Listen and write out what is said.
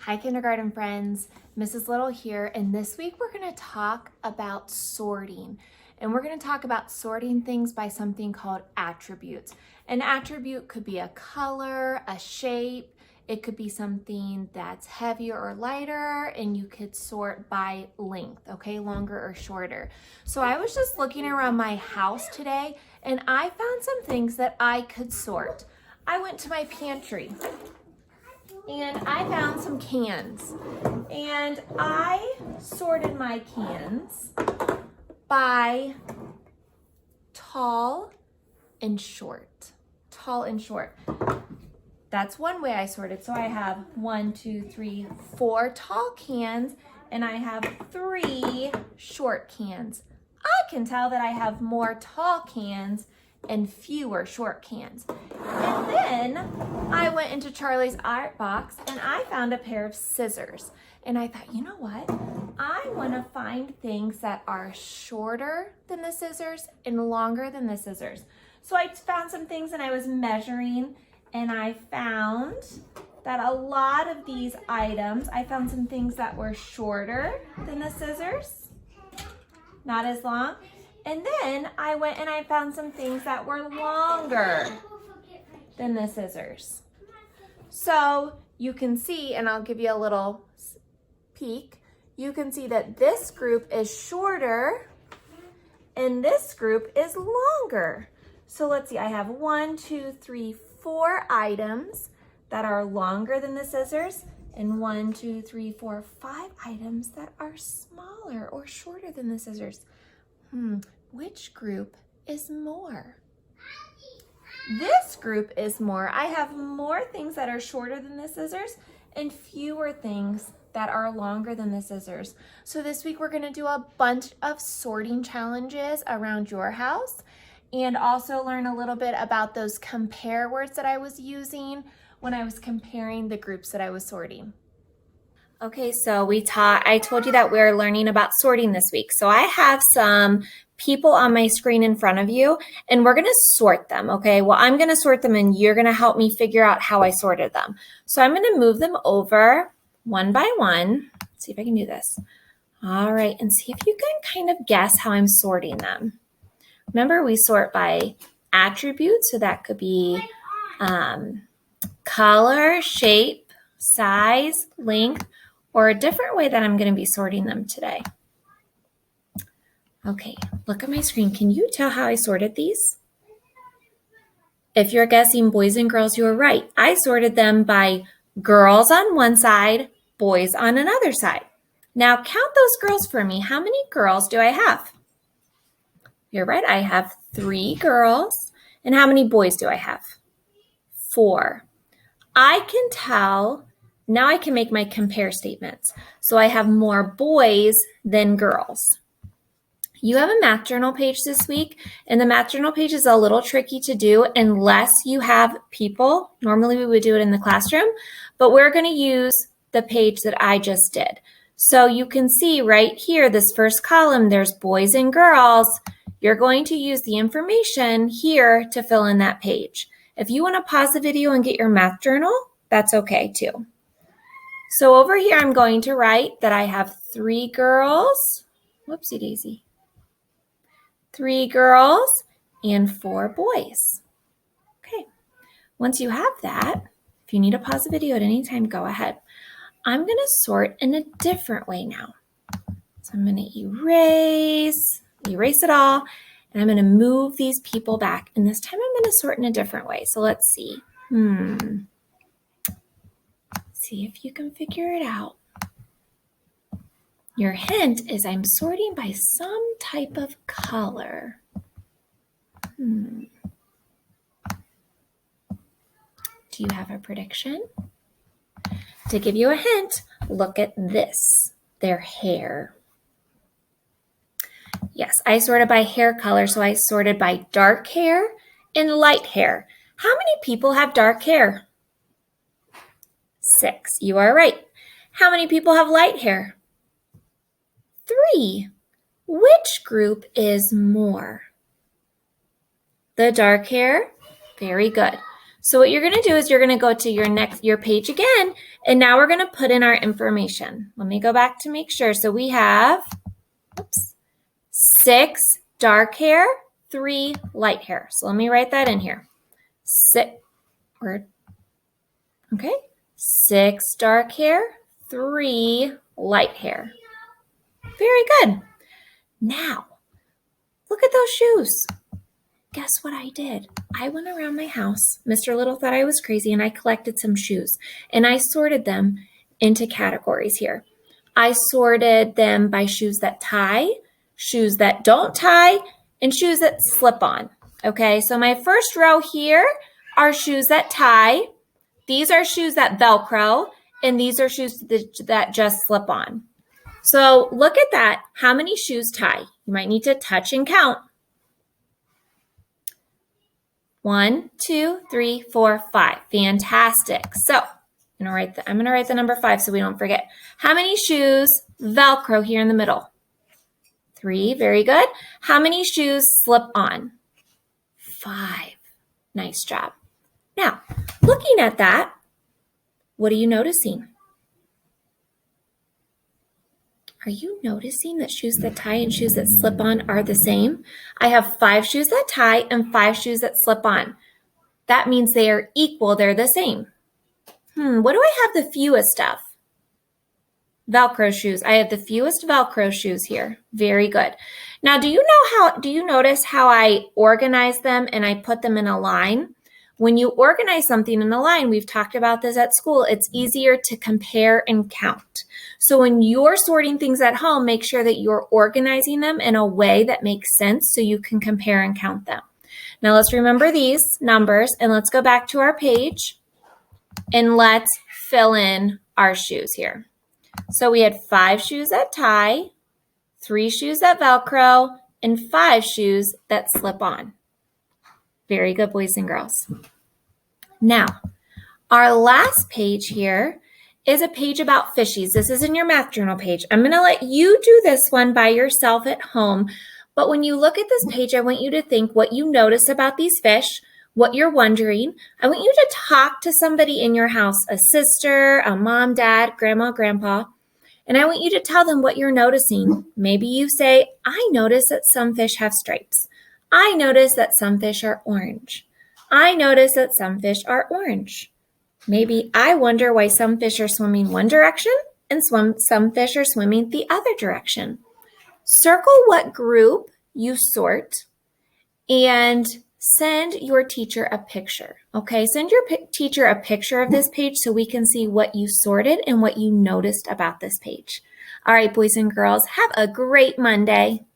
Hi, kindergarten friends. Mrs. Little here, and this week we're going to talk about sorting. And we're going to talk about sorting things by something called attributes. An attribute could be a color, a shape, it could be something that's heavier or lighter, and you could sort by length, okay, longer or shorter. So I was just looking around my house today, and I found some things that I could sort. I went to my pantry and I found some cans, and I sorted my cans by tall and short. Tall and short. That's one way I sorted. So I have 4 tall cans, and I have 3 short cans. I can tell that I have more tall cans and fewer short cans. And then I went into Charlie's art box and I found a pair of scissors. And I thought, you know what? I want to find things that are shorter than the scissors and longer than the scissors. So I found some things and I was measuring, and I found that a lot of these items, I found some things that were shorter than the scissors, not as long. And then I went and I found some things that were longer than the scissors. So you can see, and I'll give you a little peek, you can see that this group is shorter and this group is longer. So let's see, I have 4 items that are longer than the scissors, and 5 items that are smaller or shorter than the scissors. Which group is more? This group is more. I have more things that are shorter than the scissors and fewer things that are longer than the scissors. So this week we're going to do a bunch of sorting challenges around your house, and also learn a little bit about those compare words that I was using when I was comparing the groups that I was sorting. Okay, so I told you that we're learning about sorting this week. So I have some people on my screen in front of you, and we're going to sort them, okay? Well, I'm going to sort them, and you're going to help me figure out how I sorted them. So I'm going to move them over one by one. Let's see if I can do this. All right, and see if you can kind of guess how I'm sorting them. Remember, we sort by attributes, so that could be color, shape, size, length, or a different way that I'm going to be sorting them today. Okay, look at my screen. Can you tell how I sorted these? If you're guessing boys and girls, you are right. I sorted them by girls on one side, boys on another side. Now count those girls for me. How many girls do I have? You're right, I have 3 girls. And how many boys do I have? 4. I can tell. Now I can make my compare statements. So I have more boys than girls. You have a math journal page this week, and the math journal page is a little tricky to do unless you have people. Normally we would do it in the classroom, but we're going to use the page that I just did. So you can see right here, this first column, there's boys and girls. You're going to use the information here to fill in that page. If you want to pause the video and get your math journal, that's okay too. So over here, I'm going to write that I have 3 girls. Whoopsie daisy. 3 girls and 4 boys. Okay. Once you have that, if you need to pause the video at any time, go ahead. I'm going to sort in a different way now. So I'm going to erase it all, and I'm going to move these people back. And this time I'm going to sort in a different way. So let's see. See if you can figure it out. Your hint is I'm sorting by some type of color. Do you have a prediction? To give you a hint, look at this, their hair. Yes, I sorted by hair color, so I sorted by dark hair and light hair. How many people have dark hair? 6. You are right. How many people have light hair? 3. Which group is more? The dark hair? Very good. So what you're going to do is you're going to go to your page again, and now we're going to put in our information. Let me go back to make sure. So we have 6 dark hair, 3 light hair. So let me write that in here. 6 dark hair, 3 light hair. Very good. Now, look at those shoes. Guess what I did? I went around my house. Mr. Little thought I was crazy, and I collected some shoes, and I sorted them into categories here. I sorted them by shoes that tie, shoes that don't tie, and shoes that slip on. Okay, so my first row here are shoes that tie. These are shoes that Velcro, and these are shoes that just slip on. So look at that. How many shoes tie? You might need to touch and count. 1, 2, 3, 4, 5. Fantastic. So I'm going to write the number 5 so we don't forget. How many shoes Velcro here in the middle? 3. Very good. How many shoes slip on? 5. Nice job. Now, looking at that, what are you noticing? Are you noticing that shoes that tie and shoes that slip on are the same? I have 5 shoes that tie and 5 shoes that slip on. That means they are equal. They're the same. What do I have the fewest of? Velcro shoes. I have the fewest Velcro shoes here. Very good. Now, do you notice how I organize them and I put them in a line? When you organize something in a line, we've talked about this at school, it's easier to compare and count. So when you're sorting things at home, make sure that you're organizing them in a way that makes sense so you can compare and count them. Now let's remember these numbers and let's go back to our page and let's fill in our shoes here. So we had 5 shoes that tie, 3 shoes that Velcro, and 5 shoes that slip on. Very good, boys and girls. Now, our last page here is a page about fishies. This is in your math journal page. I'm going to let you do this one by yourself at home. But when you look at this page, I want you to think what you notice about these fish, what you're wondering. I want you to talk to somebody in your house, a sister, a mom, dad, grandma, grandpa, and I want you to tell them what you're noticing. Maybe you say, I notice that some fish have stripes. I notice that some fish are orange. I notice that some fish are orange. Maybe I wonder why some fish are swimming one direction and some fish are swimming the other direction. Circle what group you sort and send your teacher a picture. Okay, send your teacher a picture of this page so we can see what you sorted and what you noticed about this page. All right, boys and girls, have a great Monday.